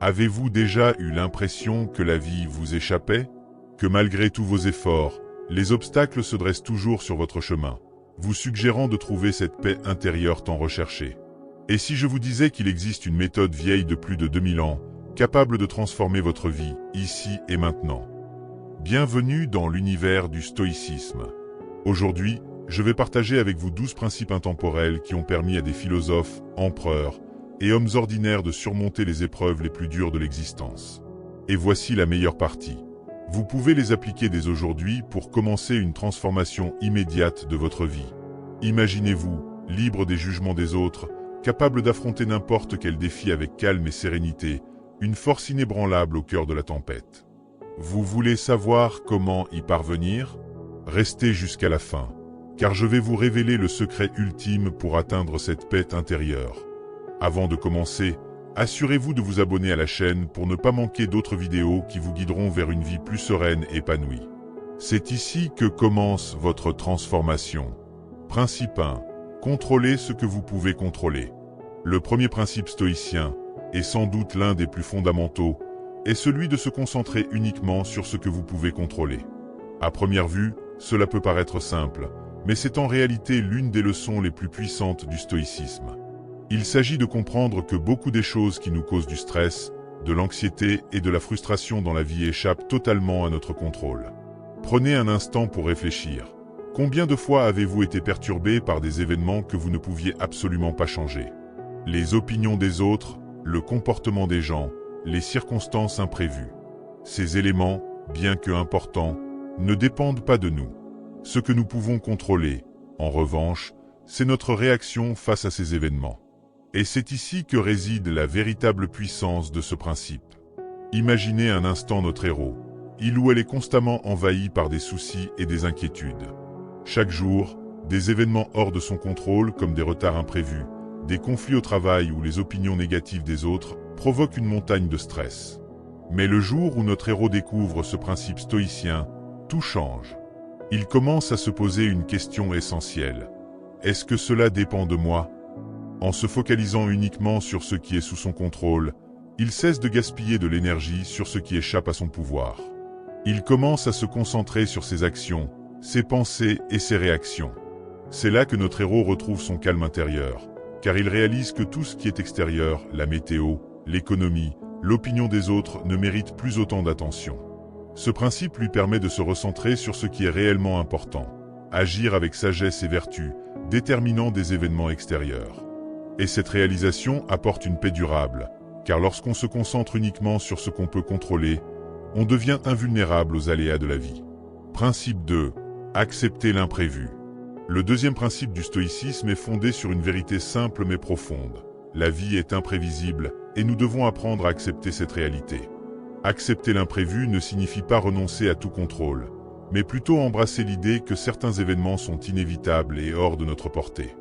Avez-vous déjà eu l'impression que la vie vous échappait? Que malgré tous vos efforts, les obstacles se dressent toujours sur votre chemin, vous suggérant de trouver cette paix intérieure tant recherchée? Et si je vous disais qu'il existe une méthode vieille de plus de 2000 ans, capable de transformer votre vie, ici et maintenant? Bienvenue dans l'univers du stoïcisme. Aujourd'hui, je vais partager avec vous 12 principes intemporels qui ont permis à des philosophes, empereurs et hommes ordinaires de surmonter les épreuves les plus dures de l'existence. Et voici la meilleure partie. Vous pouvez les appliquer dès aujourd'hui pour commencer une transformation immédiate de votre vie. Imaginez-vous, libre des jugements des autres, capable d'affronter n'importe quel défi avec calme et sérénité, une force inébranlable au cœur de la tempête. Vous voulez savoir comment y parvenir? Restez jusqu'à la fin, car je vais vous révéler le secret ultime pour atteindre cette paix intérieure. Avant de commencer, assurez-vous de vous abonner à la chaîne pour ne pas manquer d'autres vidéos qui vous guideront vers une vie plus sereine et épanouie. C'est ici que commence votre transformation. Principe 1. Contrôlez ce que vous pouvez contrôler. Le premier principe stoïcien, et sans doute l'un des plus fondamentaux, est celui de se concentrer uniquement sur ce que vous pouvez contrôler. À première vue, cela peut paraître simple, mais c'est en réalité l'une des leçons les plus puissantes du stoïcisme. Il s'agit de comprendre que beaucoup des choses qui nous causent du stress, de l'anxiété et de la frustration dans la vie échappent totalement à notre contrôle. Prenez un instant pour réfléchir. Combien de fois avez-vous été perturbé par des événements que vous ne pouviez absolument pas changer? Les opinions des autres, le comportement des gens, les circonstances imprévues. Ces éléments, bien que importants, ne dépendent pas de nous. Ce que nous pouvons contrôler, en revanche, c'est notre réaction face à ces événements. Et c'est ici que réside la véritable puissance de ce principe. Imaginez un instant notre héros. Il ou elle est constamment envahi par des soucis et des inquiétudes. Chaque jour, des événements hors de son contrôle comme des retards imprévus, des conflits au travail ou les opinions négatives des autres provoquent une montagne de stress. Mais le jour où notre héros découvre ce principe stoïcien, tout change. Il commence à se poser une question essentielle. Est-ce que cela dépend de moi? En se focalisant uniquement sur ce qui est sous son contrôle, il cesse de gaspiller de l'énergie sur ce qui échappe à son pouvoir. Il commence à se concentrer sur ses actions, ses pensées et ses réactions. C'est là que notre héros retrouve son calme intérieur, car il réalise que tout ce qui est extérieur, la météo, l'économie, l'opinion des autres ne mérite plus autant d'attention. Ce principe lui permet de se recentrer sur ce qui est réellement important, agir avec sagesse et vertu, déterminant des événements extérieurs. Et cette réalisation apporte une paix durable, car lorsqu'on se concentre uniquement sur ce qu'on peut contrôler, on devient invulnérable aux aléas de la vie. Principe 2. Accepter l'imprévu. Le deuxième principe du stoïcisme est fondé sur une vérité simple mais profonde. La vie est imprévisible, et nous devons apprendre à accepter cette réalité. Accepter l'imprévu ne signifie pas renoncer à tout contrôle, mais plutôt embrasser l'idée que certains événements sont inévitables et hors de notre portée.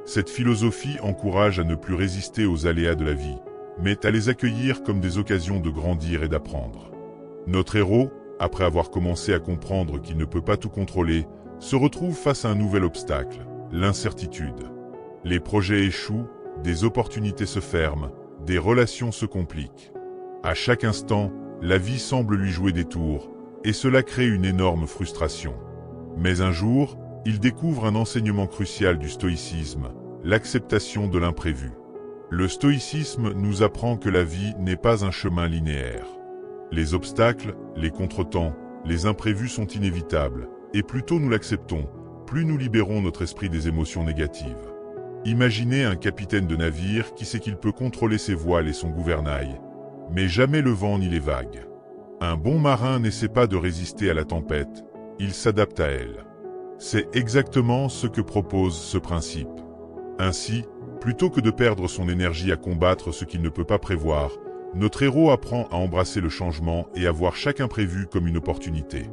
Cette philosophie encourage à ne plus résister aux aléas de la vie, mais à les accueillir comme des occasions de grandir et d'apprendre. Notre héros, après avoir commencé à comprendre qu'il ne peut pas tout contrôler, se retrouve face à un nouvel obstacle, l'incertitude. Les projets échouent, des opportunités se ferment, des relations se compliquent. À chaque instant, la vie semble lui jouer des tours, et cela crée une énorme frustration. Mais un jour, il découvre un enseignement crucial du stoïcisme, l'acceptation de l'imprévu. Le stoïcisme nous apprend que la vie n'est pas un chemin linéaire. Les obstacles, les contretemps, les imprévus sont inévitables, et plus tôt nous l'acceptons, plus nous libérons notre esprit des émotions négatives. Imaginez un capitaine de navire qui sait qu'il peut contrôler ses voiles et son gouvernail, mais jamais le vent ni les vagues. Un bon marin n'essaie pas de résister à la tempête, il s'adapte à elle. C'est exactement ce que propose ce principe. Ainsi, plutôt que de perdre son énergie à combattre ce qu'il ne peut pas prévoir, notre héros apprend à embrasser le changement et à voir chaque imprévu comme une opportunité.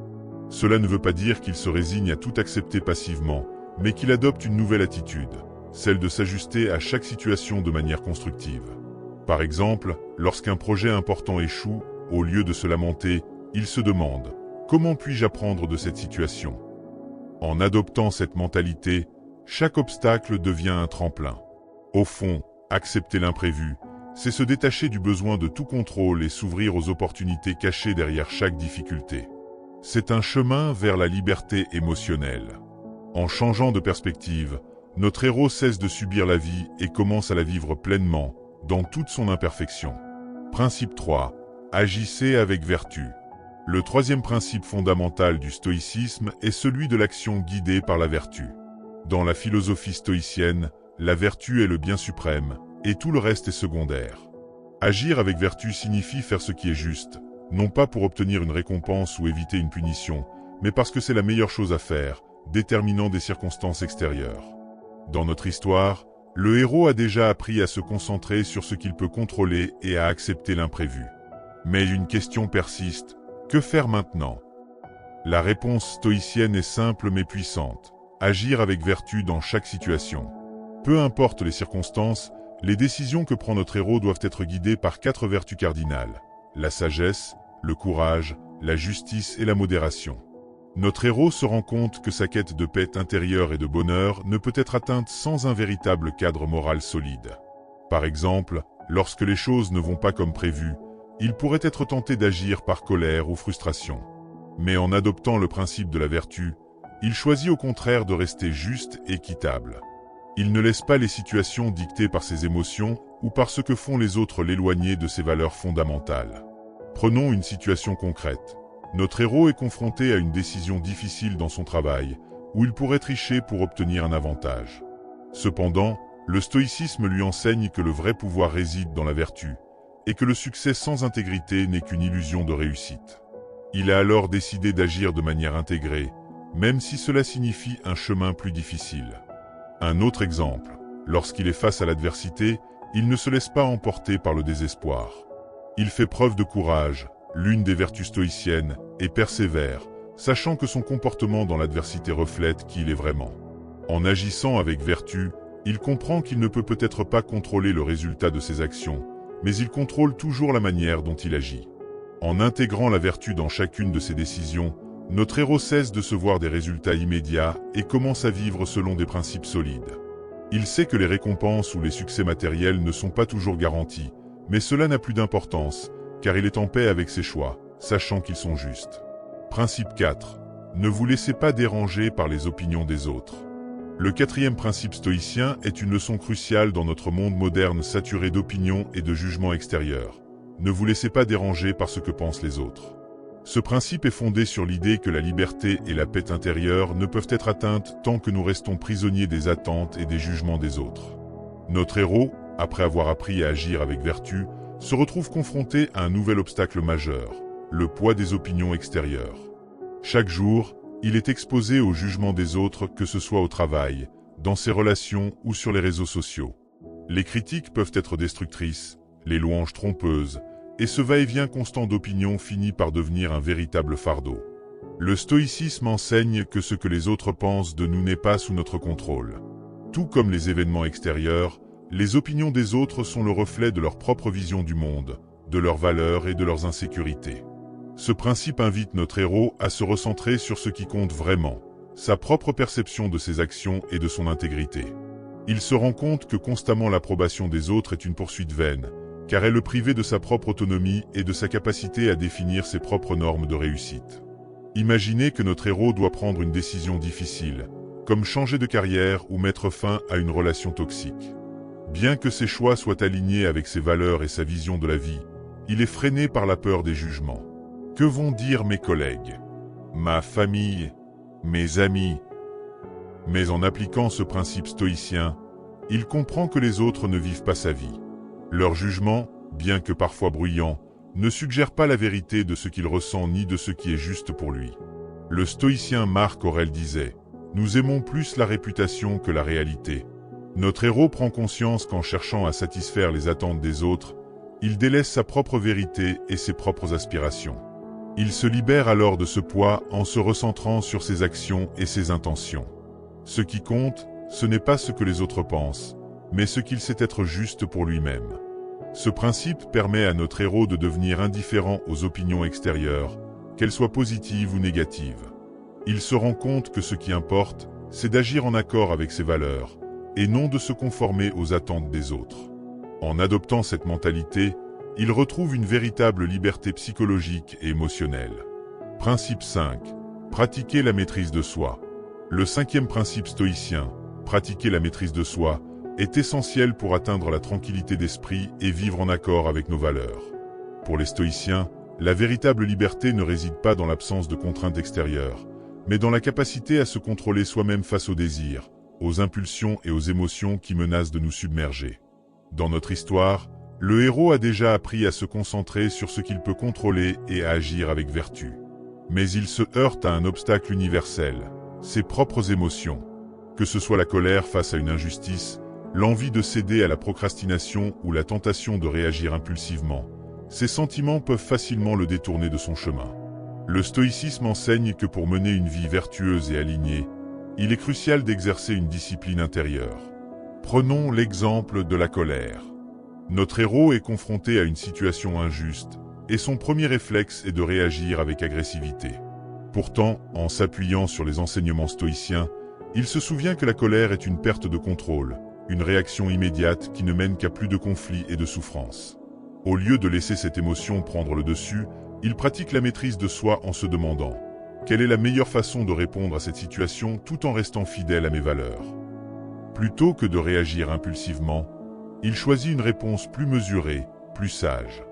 Cela ne veut pas dire qu'il se résigne à tout accepter passivement, mais qu'il adopte une nouvelle attitude, celle de s'ajuster à chaque situation de manière constructive. Par exemple, lorsqu'un projet important échoue, au lieu de se lamenter, il se demande « Comment puis-je apprendre de cette situation ?» En adoptant cette mentalité, chaque obstacle devient un tremplin. Au fond, accepter l'imprévu, C'est se détacher du besoin de tout contrôle et s'ouvrir aux opportunités cachées derrière chaque difficulté. C'est un chemin vers la liberté émotionnelle. En changeant de perspective, notre héros cesse de subir la vie et commence à la vivre pleinement, dans toute son imperfection. Principe 3. Agissez avec vertu. Le troisième principe fondamental du stoïcisme est celui de l'action guidée par la vertu. Dans la philosophie stoïcienne, la vertu est le bien suprême, et tout le reste est secondaire. Agir avec vertu signifie faire ce qui est juste, non pas pour obtenir une récompense ou éviter une punition, mais parce que c'est la meilleure chose à faire, déterminant des circonstances extérieures. Dans notre histoire, le héros a déjà appris à se concentrer sur ce qu'il peut contrôler et à accepter l'imprévu. Mais une question persiste, que faire maintenant? La réponse stoïcienne est simple mais puissante. Agir avec vertu dans chaque situation. Peu importe les circonstances, les décisions que prend notre héros doivent être guidées par 4 vertus cardinales. La sagesse, le courage, la justice et la modération. Notre héros se rend compte que sa quête de paix intérieure et de bonheur ne peut être atteinte sans un véritable cadre moral solide. Par exemple, lorsque les choses ne vont pas comme prévu, il pourrait être tenté d'agir par colère ou frustration. Mais en adoptant le principe de la vertu, il choisit au contraire de rester juste et équitable. Il ne laisse pas les situations dictées par ses émotions ou par ce que font les autres l'éloigner de ses valeurs fondamentales. Prenons une situation concrète. Notre héros est confronté à une décision difficile dans son travail, où il pourrait tricher pour obtenir un avantage. Cependant, le stoïcisme lui enseigne que le vrai pouvoir réside dans la vertu, et que le succès sans intégrité n'est qu'une illusion de réussite. Il a alors décidé d'agir de manière intégrée, même si cela signifie un chemin plus difficile. Un autre exemple, lorsqu'il est face à l'adversité, il ne se laisse pas emporter par le désespoir. Il fait preuve de courage, l'une des vertus stoïciennes, et persévère, sachant que son comportement dans l'adversité reflète qui il est vraiment. En agissant avec vertu, il comprend qu'il ne peut peut-être pas contrôler le résultat de ses actions, mais il contrôle toujours la manière dont il agit. En intégrant la vertu dans chacune de ses décisions, notre héros cesse de se voir des résultats immédiats et commence à vivre selon des principes solides. Il sait que les récompenses ou les succès matériels ne sont pas toujours garantis, mais cela n'a plus d'importance, car il est en paix avec ses choix, sachant qu'ils sont justes. Principe 4. Ne vous laissez pas déranger par les opinions des autres. Le quatrième principe stoïcien est une leçon cruciale dans notre monde moderne saturé d'opinions et de jugements extérieurs. Ne vous laissez pas déranger par ce que pensent les autres. Ce principe est fondé sur l'idée que la liberté et la paix intérieure ne peuvent être atteintes tant que nous restons prisonniers des attentes et des jugements des autres. Notre héros, après avoir appris à agir avec vertu, se retrouve confronté à un nouvel obstacle majeur, le poids des opinions extérieures. Chaque jour, il est exposé au jugement des autres, que ce soit au travail, dans ses relations ou sur les réseaux sociaux. Les critiques peuvent être destructrices, les louanges trompeuses, et ce va-et-vient constant d'opinions finit par devenir un véritable fardeau. Le stoïcisme enseigne que ce que les autres pensent de nous n'est pas sous notre contrôle. Tout comme les événements extérieurs, les opinions des autres sont le reflet de leur propre vision du monde, de leurs valeurs et de leurs insécurités. Ce principe invite notre héros à se recentrer sur ce qui compte vraiment, sa propre perception de ses actions et de son intégrité. Il se rend compte que constamment l'approbation des autres est une poursuite vaine, car elle le privait de sa propre autonomie et de sa capacité à définir ses propres normes de réussite. Imaginez que notre héros doit prendre une décision difficile, comme changer de carrière ou mettre fin à une relation toxique. Bien que ses choix soient alignés avec ses valeurs et sa vision de la vie, il est freiné par la peur des jugements. Que vont dire mes collègues, ma famille, mes amis? Mais en appliquant ce principe stoïcien, il comprend que les autres ne vivent pas sa vie. Leur jugement, bien que parfois bruyant, ne suggère pas la vérité de ce qu'il ressent ni de ce qui est juste pour lui. Le stoïcien Marc Aurèle disait « Nous aimons plus la réputation que la réalité ». Notre héros prend conscience qu'en cherchant à satisfaire les attentes des autres, il délaisse sa propre vérité et ses propres aspirations. Il se libère alors de ce poids en se recentrant sur ses actions et ses intentions. Ce qui compte, ce n'est pas ce que les autres pensent, mais ce qu'il sait être juste pour lui-même. Ce principe permet à notre héros de devenir indifférent aux opinions extérieures, qu'elles soient positives ou négatives. Il se rend compte que ce qui importe, c'est d'agir en accord avec ses valeurs, et non de se conformer aux attentes des autres. En adoptant cette mentalité, il retrouve une véritable liberté psychologique et émotionnelle. Principe 5. Pratiquer la maîtrise de soi. Le 5e principe stoïcien, pratiquer la maîtrise de soi, est essentiel pour atteindre la tranquillité d'esprit et vivre en accord avec nos valeurs. Pour les stoïciens, la véritable liberté ne réside pas dans l'absence de contraintes extérieures, mais dans la capacité à se contrôler soi-même face aux désirs, aux impulsions et aux émotions qui menacent de nous submerger. Dans notre histoire, le héros a déjà appris à se concentrer sur ce qu'il peut contrôler et à agir avec vertu. Mais il se heurte à un obstacle universel, ses propres émotions. Que ce soit la colère face à une injustice, l'envie de céder à la procrastination ou la tentation de réagir impulsivement, ces sentiments peuvent facilement le détourner de son chemin. Le stoïcisme enseigne que pour mener une vie vertueuse et alignée, il est crucial d'exercer une discipline intérieure. Prenons l'exemple de la colère. Notre héros est confronté à une situation injuste, et son premier réflexe est de réagir avec agressivité. Pourtant, en s'appuyant sur les enseignements stoïciens, il se souvient que la colère est une perte de contrôle, une réaction immédiate qui ne mène qu'à plus de conflits et de souffrances. Au lieu de laisser cette émotion prendre le dessus, il pratique la maîtrise de soi en se demandant « Quelle est la meilleure façon de répondre à cette situation tout en restant fidèle à mes valeurs ?» Plutôt que de réagir impulsivement, il choisit une réponse plus mesurée, plus sage.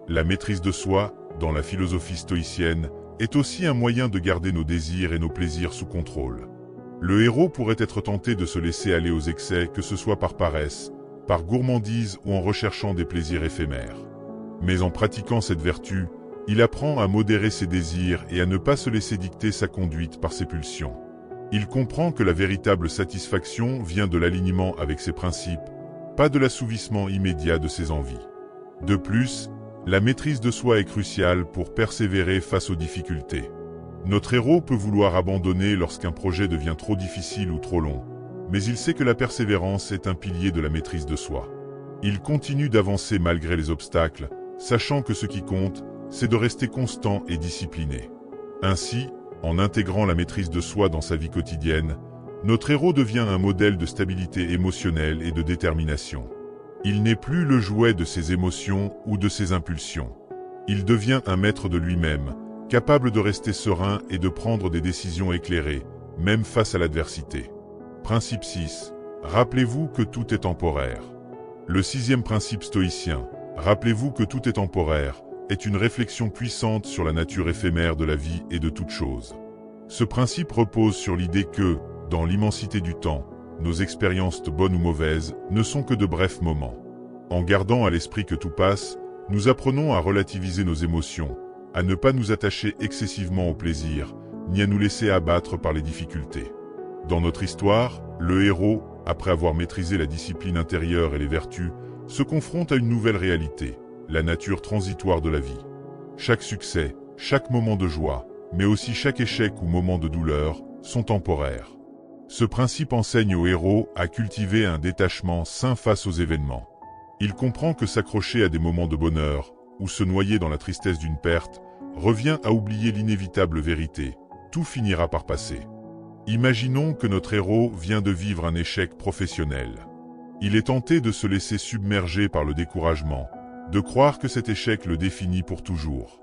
La maîtrise de soi, dans la philosophie stoïcienne, est aussi un moyen de garder nos désirs et nos plaisirs sous contrôle. Le héros pourrait être tenté de se laisser aller aux excès, que ce soit par paresse, par gourmandise ou en recherchant des plaisirs éphémères. Mais en pratiquant cette vertu, il apprend à modérer ses désirs et à ne pas se laisser dicter sa conduite par ses pulsions. Il comprend que la véritable satisfaction vient de l'alignement avec ses principes, pas de l'assouvissement immédiat de ses envies. De plus, la maîtrise de soi est cruciale pour persévérer face aux difficultés. Notre héros peut vouloir abandonner lorsqu'un projet devient trop difficile ou trop long, mais il sait que la persévérance est un pilier de la maîtrise de soi. Il continue d'avancer malgré les obstacles, sachant que ce qui compte, c'est de rester constant et discipliné. Ainsi, en intégrant la maîtrise de soi dans sa vie quotidienne, notre héros devient un modèle de stabilité émotionnelle et de détermination. Il n'est plus le jouet de ses émotions ou de ses impulsions. Il devient un maître de lui-même, capable de rester serein et de prendre des décisions éclairées, même face à l'adversité. Principe 6. Rappelez-vous que tout est temporaire. Le 6e principe stoïcien, rappelez-vous que tout est temporaire, est une réflexion puissante sur la nature éphémère de la vie et de toute chose. Ce principe repose sur l'idée que, dans l'immensité du temps, nos expériences bonnes ou mauvaises ne sont que de brefs moments. En gardant à l'esprit que tout passe, nous apprenons à relativiser nos émotions, à ne pas nous attacher excessivement au plaisir, ni à nous laisser abattre par les difficultés. Dans notre histoire, le héros, après avoir maîtrisé la discipline intérieure et les vertus, se confronte à une nouvelle réalité, la nature transitoire de la vie. Chaque succès, chaque moment de joie, mais aussi chaque échec ou moment de douleur, sont temporaires. Ce principe enseigne au héros à cultiver un détachement sain face aux événements. Il comprend que s'accrocher à des moments de bonheur, ou se noyer dans la tristesse d'une perte, revient à oublier l'inévitable vérité. Tout finira par passer. Imaginons que notre héros vient de vivre un échec professionnel. Il est tenté de se laisser submerger par le découragement, de croire que cet échec le définit pour toujours.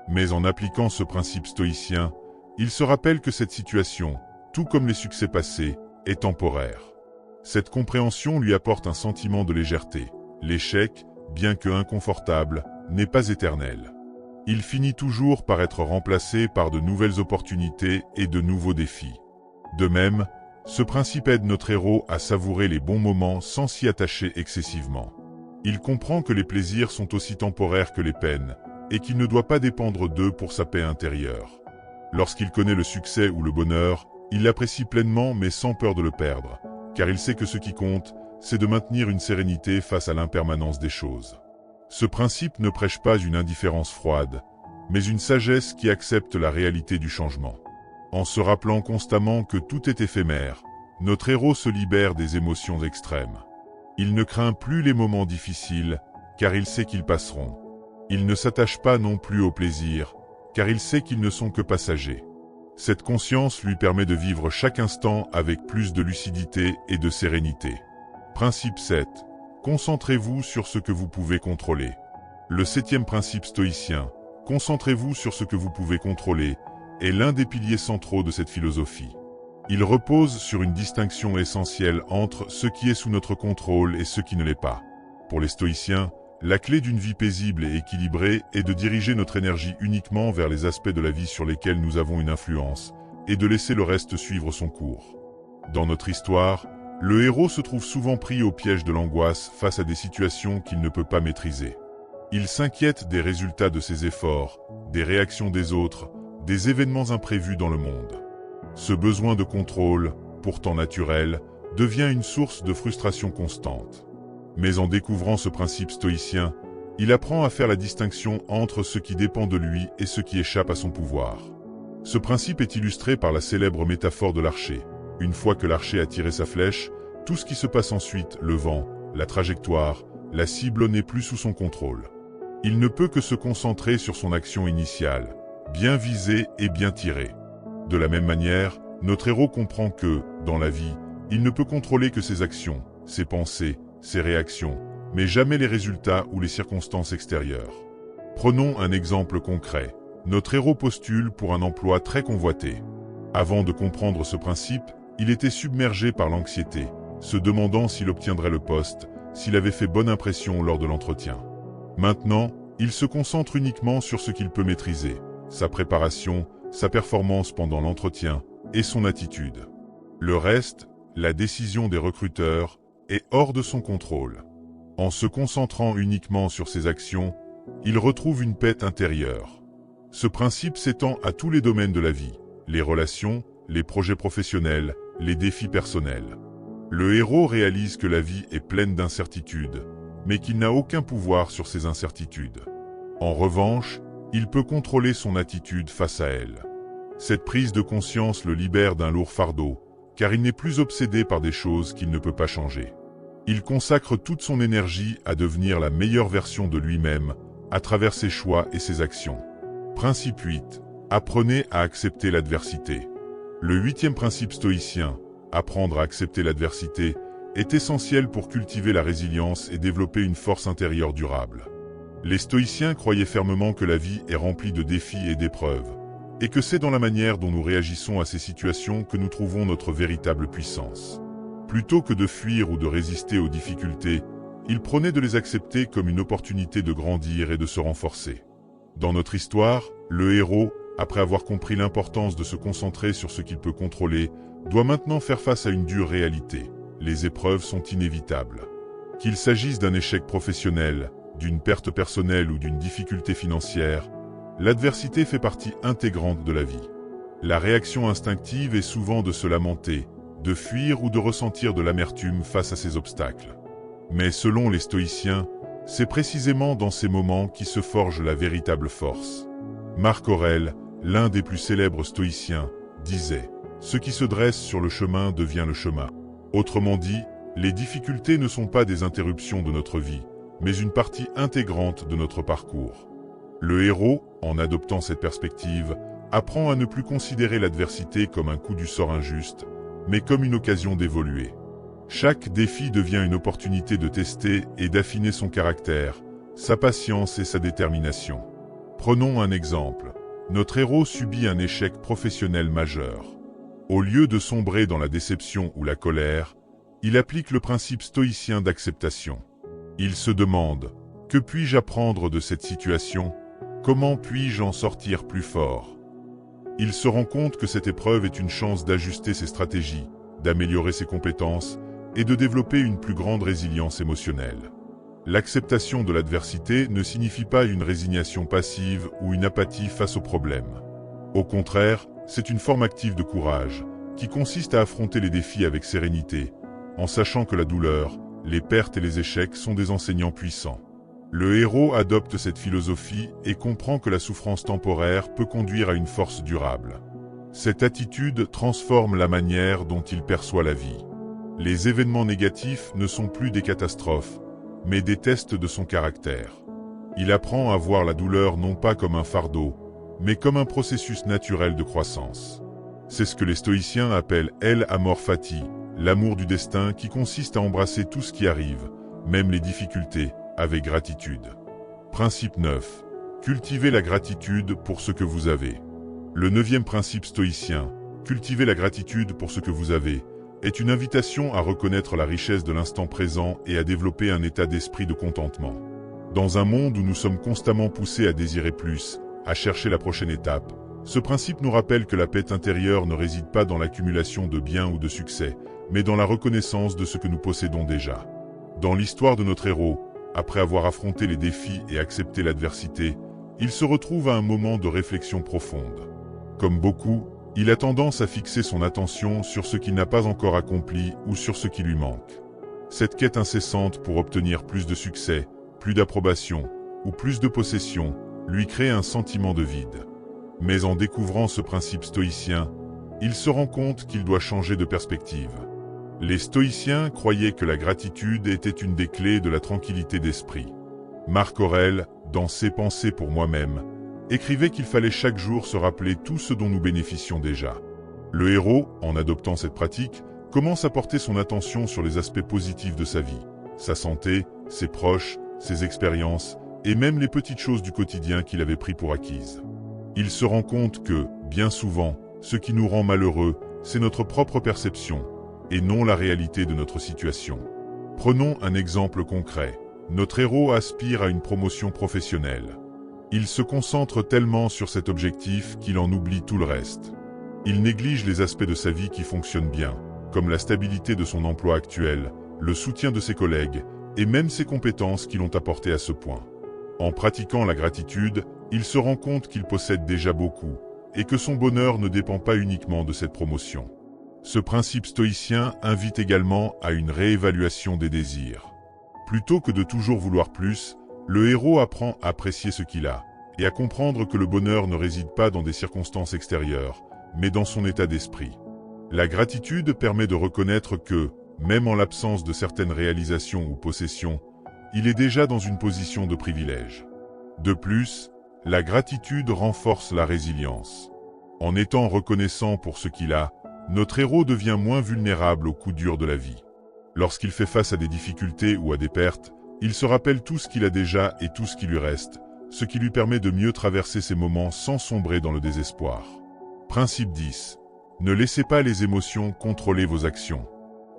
Mais en appliquant ce principe stoïcien, il se rappelle que cette situation, tout comme les succès passés, est temporaire. Cette compréhension lui apporte un sentiment de légèreté. L'échec, bien que inconfortable, n'est pas éternel. Il finit toujours par être remplacé par de nouvelles opportunités et de nouveaux défis. De même, ce principe aide notre héros à savourer les bons moments sans s'y attacher excessivement. Il comprend que les plaisirs sont aussi temporaires que les peines, et qu'il ne doit pas dépendre d'eux pour sa paix intérieure. Lorsqu'il connaît le succès ou le bonheur, il l'apprécie pleinement mais sans peur de le perdre, car il sait que ce qui compte, c'est de maintenir une sérénité face à l'impermanence des choses. Ce principe ne prêche pas une indifférence froide, mais une sagesse qui accepte la réalité du changement. En se rappelant constamment que tout est éphémère, notre héros se libère des émotions extrêmes. Il ne craint plus les moments difficiles, car il sait qu'ils passeront. Il ne s'attache pas non plus au plaisir, car il sait qu'ils ne sont que passagers. Cette conscience lui permet de vivre chaque instant avec plus de lucidité et de sérénité. Principe 7. Concentrez-vous sur ce que vous pouvez contrôler. Le 7e principe stoïcien, concentrez-vous sur ce que vous pouvez contrôler, est l'un des piliers centraux de cette philosophie. Il repose sur une distinction essentielle entre ce qui est sous notre contrôle et ce qui ne l'est pas. Pour les stoïciens, la clé d'une vie paisible et équilibrée est de diriger notre énergie uniquement vers les aspects de la vie sur lesquels nous avons une influence, et de laisser le reste suivre son cours. Dans notre histoire, le héros se trouve souvent pris au piège de l'angoisse face à des situations qu'il ne peut pas maîtriser. Il s'inquiète des résultats de ses efforts, des réactions des autres, des événements imprévus dans le monde. Ce besoin de contrôle, pourtant naturel, devient une source de frustration constante. Mais en découvrant ce principe stoïcien, il apprend à faire la distinction entre ce qui dépend de lui et ce qui échappe à son pouvoir. Ce principe est illustré par la célèbre métaphore de l'archer. Une fois que l'archer a tiré sa flèche, tout ce qui se passe ensuite, le vent, la trajectoire, la cible n'est plus sous son contrôle. Il ne peut que se concentrer sur son action initiale, bien visée et bien tirée. De la même manière, notre héros comprend que, dans la vie, il ne peut contrôler que ses actions, ses pensées, ses réactions, mais jamais les résultats ou les circonstances extérieures. Prenons un exemple concret. Notre héros postule pour un emploi très convoité. Avant de comprendre ce principe, il était submergé par l'anxiété, se demandant s'il obtiendrait le poste, s'il avait fait bonne impression lors de l'entretien. Maintenant, il se concentre uniquement sur ce qu'il peut maîtriser, sa préparation, sa performance pendant l'entretien et son attitude. Le reste, la décision des recruteurs, est hors de son contrôle. En se concentrant uniquement sur ses actions, il retrouve une paix intérieure. Ce principe s'étend à tous les domaines de la vie, les relations, les projets professionnels, les défis personnels. Le héros réalise que la vie est pleine d'incertitudes, mais qu'il n'a aucun pouvoir sur ces incertitudes. En revanche, il peut contrôler son attitude face à elles. Cette prise de conscience le libère d'un lourd fardeau, car il n'est plus obsédé par des choses qu'il ne peut pas changer. Il consacre toute son énergie à devenir la meilleure version de lui-même, à travers ses choix et ses actions. Principe 8. Apprenez à accepter l'adversité. Le 8e principe stoïcien, apprendre à accepter l'adversité, est essentiel pour cultiver la résilience et développer une force intérieure durable. Les stoïciens croyaient fermement que la vie est remplie de défis et d'épreuves, et que c'est dans la manière dont nous réagissons à ces situations que nous trouvons notre véritable puissance. Plutôt que de fuir ou de résister aux difficultés, ils prenaient de les accepter comme une opportunité de grandir et de se renforcer. Dans notre histoire, le héros, après avoir compris l'importance de se concentrer sur ce qu'il peut contrôler, doit maintenant faire face à une dure réalité. Les épreuves sont inévitables. Qu'il s'agisse d'un échec professionnel, d'une perte personnelle ou d'une difficulté financière, l'adversité fait partie intégrante de la vie. La réaction instinctive est souvent de se lamenter, de fuir ou de ressentir de l'amertume face à ces obstacles. Mais selon les stoïciens, c'est précisément dans ces moments qui se forge la véritable force. Marc Aurèle, l'un des plus célèbres stoïciens, disait « Ce qui se dresse sur le chemin devient le chemin ». Autrement dit, les difficultés ne sont pas des interruptions de notre vie, mais une partie intégrante de notre parcours. Le héros, en adoptant cette perspective, apprend à ne plus considérer l'adversité comme un coup du sort injuste, mais comme une occasion d'évoluer. Chaque défi devient une opportunité de tester et d'affiner son caractère, sa patience et sa détermination. Prenons un exemple. Notre héros subit un échec professionnel majeur. Au lieu de sombrer dans la déception ou la colère, il applique le principe stoïcien d'acceptation. Il se demande « Que puis-je apprendre de cette situation ? Comment puis-je en sortir plus fort ?» Il se rend compte que cette épreuve est une chance d'ajuster ses stratégies, d'améliorer ses compétences et de développer une plus grande résilience émotionnelle. L'acceptation de l'adversité ne signifie pas une résignation passive ou une apathie face aux problèmes. Au contraire, c'est une forme active de courage, qui consiste à affronter les défis avec sérénité, en sachant que la douleur, les pertes et les échecs sont des enseignants puissants. Le héros adopte cette philosophie et comprend que la souffrance temporaire peut conduire à une force durable. Cette attitude transforme la manière dont il perçoit la vie. Les événements négatifs ne sont plus des catastrophes, mais des tests de son caractère. Il apprend à voir la douleur non pas comme un fardeau, mais comme un processus naturel de croissance. C'est ce que les stoïciens appellent el amor fati, l'amour du destin qui consiste à embrasser tout ce qui arrive, même les difficultés, avec gratitude. Principe 9. Cultivez la gratitude pour ce que vous avez. Le 9e principe stoïcien, cultiver la gratitude pour ce que vous avez, est une invitation à reconnaître la richesse de l'instant présent et à développer un état d'esprit de contentement. Dans un monde où nous sommes constamment poussés à désirer plus, à chercher la prochaine étape, ce principe nous rappelle que la paix intérieure ne réside pas dans l'accumulation de biens ou de succès, mais dans la reconnaissance de ce que nous possédons déjà. Dans l'histoire de notre héros, après avoir affronté les défis et accepté l'adversité, il se retrouve à un moment de réflexion profonde. Comme beaucoup, il a tendance à fixer son attention sur ce qu'il n'a pas encore accompli ou sur ce qui lui manque. Cette quête incessante pour obtenir plus de succès, plus d'approbation ou plus de possession lui crée un sentiment de vide. Mais en découvrant ce principe stoïcien, il se rend compte qu'il doit changer de perspective. Les stoïciens croyaient que la gratitude était une des clés de la tranquillité d'esprit. Marc Aurèle, dans ses Pensées pour moi-même, écrivait qu'il fallait chaque jour se rappeler tout ce dont nous bénéficions déjà. Le héros, en adoptant cette pratique, commence à porter son attention sur les aspects positifs de sa vie, sa santé, ses proches, ses expériences, et même les petites choses du quotidien qu'il avait pris pour acquises. Il se rend compte que, bien souvent, ce qui nous rend malheureux, c'est notre propre perception, et non la réalité de notre situation. Prenons un exemple concret. Notre héros aspire à une promotion professionnelle. Il se concentre tellement sur cet objectif qu'il en oublie tout le reste. Il néglige les aspects de sa vie qui fonctionnent bien, comme la stabilité de son emploi actuel, le soutien de ses collègues, et même ses compétences qui l'ont apporté à ce point. En pratiquant la gratitude, il se rend compte qu'il possède déjà beaucoup, et que son bonheur ne dépend pas uniquement de cette promotion. Ce principe stoïcien invite également à une réévaluation des désirs. Plutôt que de toujours vouloir plus, le héros apprend à apprécier ce qu'il a, et à comprendre que le bonheur ne réside pas dans des circonstances extérieures, mais dans son état d'esprit. La gratitude permet de reconnaître que, même en l'absence de certaines réalisations ou possessions, il est déjà dans une position de privilège. De plus, la gratitude renforce la résilience. En étant reconnaissant pour ce qu'il a, notre héros devient moins vulnérable aux coups durs de la vie. Lorsqu'il fait face à des difficultés ou à des pertes, il se rappelle tout ce qu'il a déjà et tout ce qui lui reste, ce qui lui permet de mieux traverser ces moments sans sombrer dans le désespoir. Principe 10. Ne laissez pas les émotions contrôler vos actions.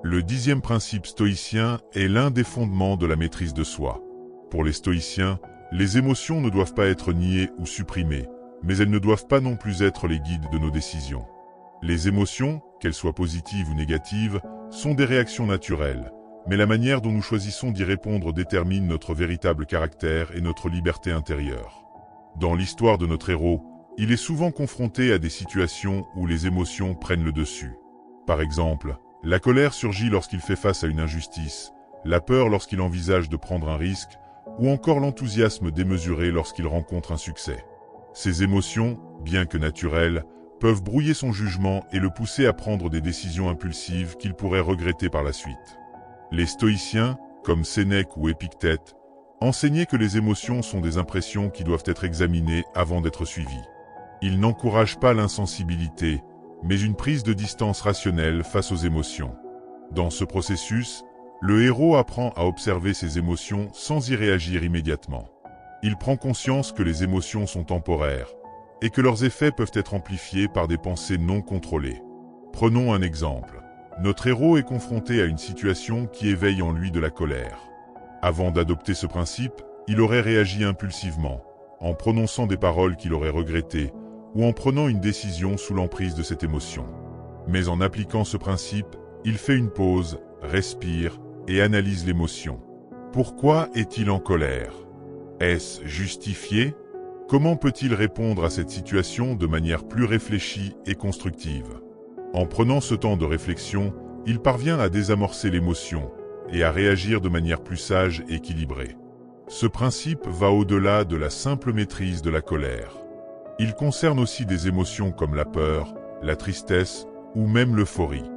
Le 10e principe stoïcien est l'un des fondements de la maîtrise de soi. Pour les stoïciens, les émotions ne doivent pas être niées ou supprimées, mais elles ne doivent pas non plus être les guides de nos décisions. Les émotions, qu'elles soient positives ou négatives, sont des réactions naturelles, mais la manière dont nous choisissons d'y répondre détermine notre véritable caractère et notre liberté intérieure. Dans l'histoire de notre héros, il est souvent confronté à des situations où les émotions prennent le dessus. Par exemple, la colère surgit lorsqu'il fait face à une injustice, la peur lorsqu'il envisage de prendre un risque, ou encore l'enthousiasme démesuré lorsqu'il rencontre un succès. Ces émotions, bien que naturelles, peuvent brouiller son jugement et le pousser à prendre des décisions impulsives qu'il pourrait regretter par la suite. Les stoïciens, comme Sénèque ou Épictète, enseignaient que les émotions sont des impressions qui doivent être examinées avant d'être suivies. Ils n'encouragent pas l'insensibilité, mais une prise de distance rationnelle face aux émotions. Dans ce processus, le héros apprend à observer ses émotions sans y réagir immédiatement. Il prend conscience que les émotions sont temporaires, et que leurs effets peuvent être amplifiés par des pensées non contrôlées. Prenons un exemple. Notre héros est confronté à une situation qui éveille en lui de la colère. Avant d'adopter ce principe, il aurait réagi impulsivement, en prononçant des paroles qu'il aurait regrettées, ou en prenant une décision sous l'emprise de cette émotion. Mais en appliquant ce principe, il fait une pause, respire et analyse l'émotion. Pourquoi est-il en colère? Est-ce justifié? Comment peut-il répondre à cette situation de manière plus réfléchie et constructive? En prenant ce temps de réflexion, il parvient à désamorcer l'émotion et à réagir de manière plus sage et équilibrée. Ce principe va au-delà de la simple maîtrise de la colère. Il concerne aussi des émotions comme la peur, la tristesse ou même l'euphorie.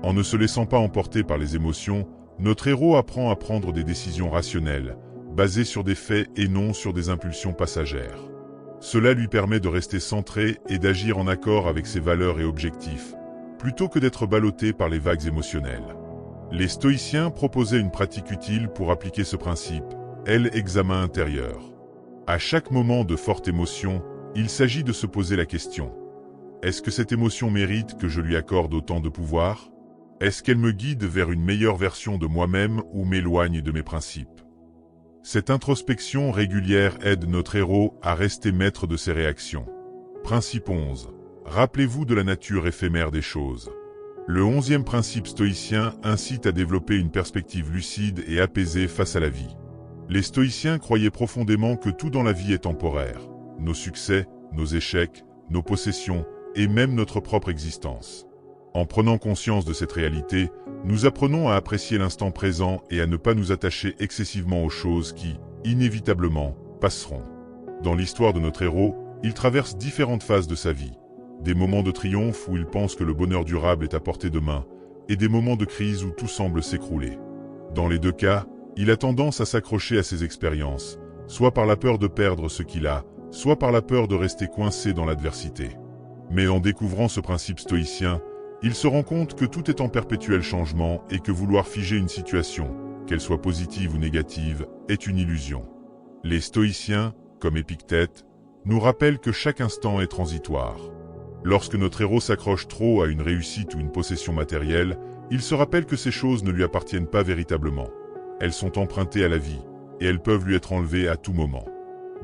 En ne se laissant pas emporter par les émotions, notre héros apprend à prendre des décisions rationnelles, basées sur des faits et non sur des impulsions passagères. Cela lui permet de rester centré et d'agir en accord avec ses valeurs et objectifs, plutôt que d'être ballotté par les vagues émotionnelles. Les stoïciens proposaient une pratique utile pour appliquer ce principe, l'examen intérieur. À chaque moment de forte émotion, il s'agit de se poser la question. Est-ce que cette émotion mérite que je lui accorde autant de pouvoir? Est-ce qu'elle me guide vers une meilleure version de moi-même ou m'éloigne de mes principes? Cette introspection régulière aide notre héros à rester maître de ses réactions. Principe 11. Rappelez-vous de la nature éphémère des choses. Le 11e principe stoïcien incite à développer une perspective lucide et apaisée face à la vie. Les stoïciens croyaient profondément que tout dans la vie est temporaire. Nos succès, nos échecs, nos possessions et même notre propre existence. En prenant conscience de cette réalité, nous apprenons à apprécier l'instant présent et à ne pas nous attacher excessivement aux choses qui, inévitablement, passeront. Dans l'histoire de notre héros, il traverse différentes phases de sa vie. Des moments de triomphe où il pense que le bonheur durable est à portée de main, et des moments de crise où tout semble s'écrouler. Dans les deux cas, il a tendance à s'accrocher à ses expériences, soit par la peur de perdre ce qu'il a, soit par la peur de rester coincé dans l'adversité. Mais en découvrant ce principe stoïcien, il se rend compte que tout est en perpétuel changement et que vouloir figer une situation, qu'elle soit positive ou négative, est une illusion. Les stoïciens, comme Épictète, nous rappellent que chaque instant est transitoire. Lorsque notre héros s'accroche trop à une réussite ou une possession matérielle, il se rappelle que ces choses ne lui appartiennent pas véritablement. Elles sont empruntées à la vie, et elles peuvent lui être enlevées à tout moment.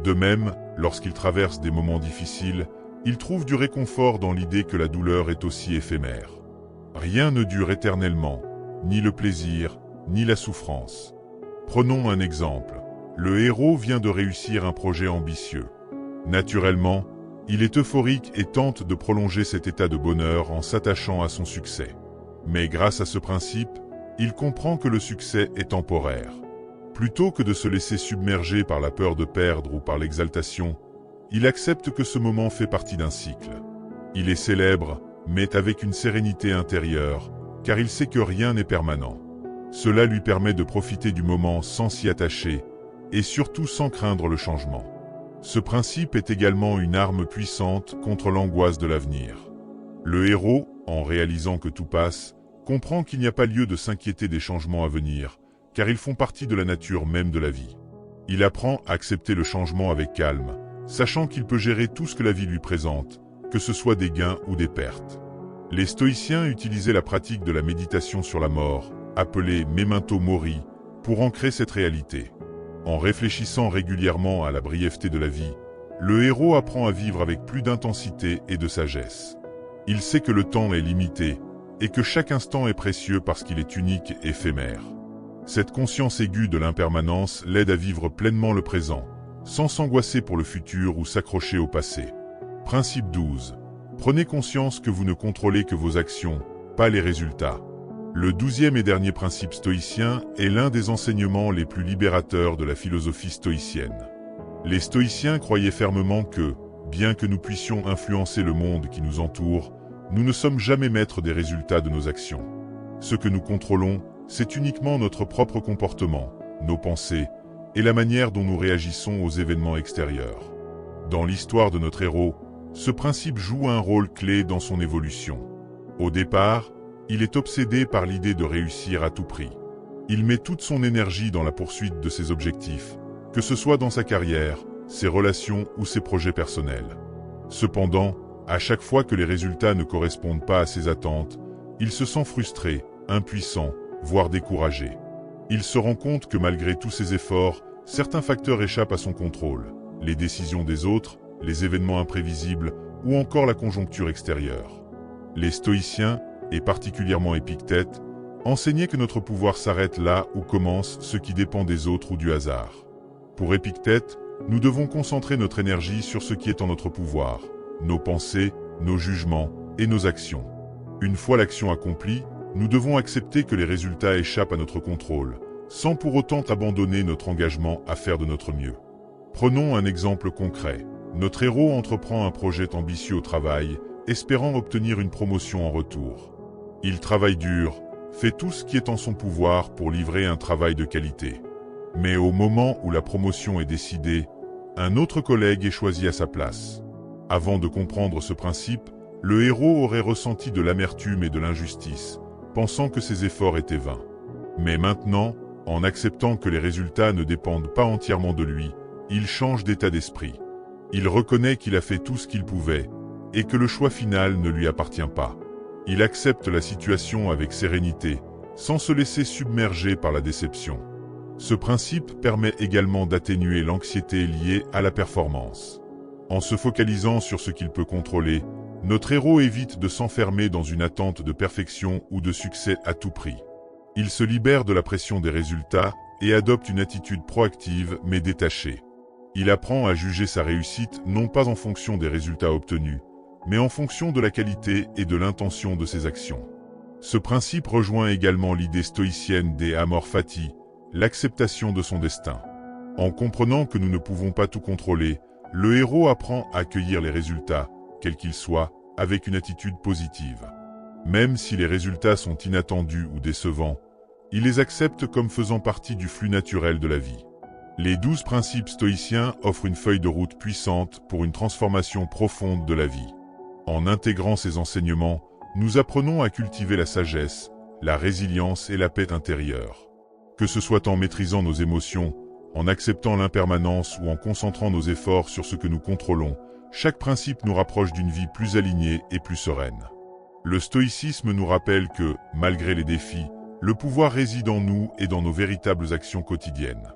De même, lorsqu'il traverse des moments difficiles, il trouve du réconfort dans l'idée que la douleur est aussi éphémère. Rien ne dure éternellement, ni le plaisir, ni la souffrance. Prenons un exemple. Le héros vient de réussir un projet ambitieux. Naturellement, il est euphorique et tente de prolonger cet état de bonheur en s'attachant à son succès. Mais grâce à ce principe, il comprend que le succès est temporaire. Plutôt que de se laisser submerger par la peur de perdre ou par l'exaltation, il accepte que ce moment fait partie d'un cycle. Il est célèbre, mais avec une sérénité intérieure, car il sait que rien n'est permanent. Cela lui permet de profiter du moment sans s'y attacher, et surtout sans craindre le changement. Ce principe est également une arme puissante contre l'angoisse de l'avenir. Le héros, en réalisant que tout passe, comprend qu'il n'y a pas lieu de s'inquiéter des changements à venir, car ils font partie de la nature même de la vie. Il apprend à accepter le changement avec calme, sachant qu'il peut gérer tout ce que la vie lui présente, que ce soit des gains ou des pertes. Les stoïciens utilisaient la pratique de la méditation sur la mort, appelée memento mori, pour ancrer cette réalité. En réfléchissant régulièrement à la brièveté de la vie, le héros apprend à vivre avec plus d'intensité et de sagesse. Il sait que le temps est limité, et que chaque instant est précieux parce qu'il est unique et éphémère. Cette conscience aiguë de l'impermanence l'aide à vivre pleinement le présent, sans s'angoisser pour le futur ou s'accrocher au passé. Principe 12. Prenez conscience que vous ne contrôlez que vos actions, pas les résultats. Le 12e et dernier principe stoïcien est l'un des enseignements les plus libérateurs de la philosophie stoïcienne. Les stoïciens croyaient fermement que, bien que nous puissions influencer le monde qui nous entoure, nous ne sommes jamais maîtres des résultats de nos actions. Ce que nous contrôlons, c'est uniquement notre propre comportement, nos pensées, et la manière dont nous réagissons aux événements extérieurs. Dans l'histoire de notre héros, ce principe joue un rôle clé dans son évolution. Au départ, il est obsédé par l'idée de réussir à tout prix. Il met toute son énergie dans la poursuite de ses objectifs, que ce soit dans sa carrière, ses relations ou ses projets personnels. Cependant, à chaque fois que les résultats ne correspondent pas à ses attentes, il se sent frustré, impuissant, voire découragé. Il se rend compte que malgré tous ses efforts, certains facteurs échappent à son contrôle, les décisions des autres, les événements imprévisibles ou encore la conjoncture extérieure. Les stoïciens, et particulièrement Épictète, enseignaient que notre pouvoir s'arrête là où commence ce qui dépend des autres ou du hasard. Pour Épictète, nous devons concentrer notre énergie sur ce qui est en notre pouvoir, nos pensées, nos jugements et nos actions. Une fois l'action accomplie, nous devons accepter que les résultats échappent à notre contrôle, sans pour autant abandonner notre engagement à faire de notre mieux. Prenons un exemple concret. Notre héros entreprend un projet ambitieux au travail, espérant obtenir une promotion en retour. Il travaille dur, fait tout ce qui est en son pouvoir pour livrer un travail de qualité. Mais au moment où la promotion est décidée, un autre collègue est choisi à sa place. Avant de comprendre ce principe, le héros aurait ressenti de l'amertume et de l'injustice, pensant que ses efforts étaient vains. Mais maintenant, en acceptant que les résultats ne dépendent pas entièrement de lui, il change d'état d'esprit. Il reconnaît qu'il a fait tout ce qu'il pouvait, et que le choix final ne lui appartient pas. Il accepte la situation avec sérénité, sans se laisser submerger par la déception. Ce principe permet également d'atténuer l'anxiété liée à la performance. En se focalisant sur ce qu'il peut contrôler, notre héros évite de s'enfermer dans une attente de perfection ou de succès à tout prix. Il se libère de la pression des résultats et adopte une attitude proactive mais détachée. Il apprend à juger sa réussite non pas en fonction des résultats obtenus, mais en fonction de la qualité et de l'intention de ses actions. Ce principe rejoint également l'idée stoïcienne des amor fati, l'acceptation de son destin. En comprenant que nous ne pouvons pas tout contrôler, le héros apprend à accueillir les résultats, quels qu'ils soient, avec une attitude positive. Même si les résultats sont inattendus ou décevants, il les accepte comme faisant partie du flux naturel de la vie. Les 12 principes stoïciens offrent une feuille de route puissante pour une transformation profonde de la vie. En intégrant ces enseignements, nous apprenons à cultiver la sagesse, la résilience et la paix intérieure. Que ce soit en maîtrisant nos émotions, en acceptant l'impermanence ou en concentrant nos efforts sur ce que nous contrôlons, chaque principe nous rapproche d'une vie plus alignée et plus sereine. Le stoïcisme nous rappelle que, malgré les défis, le pouvoir réside en nous et dans nos véritables actions quotidiennes.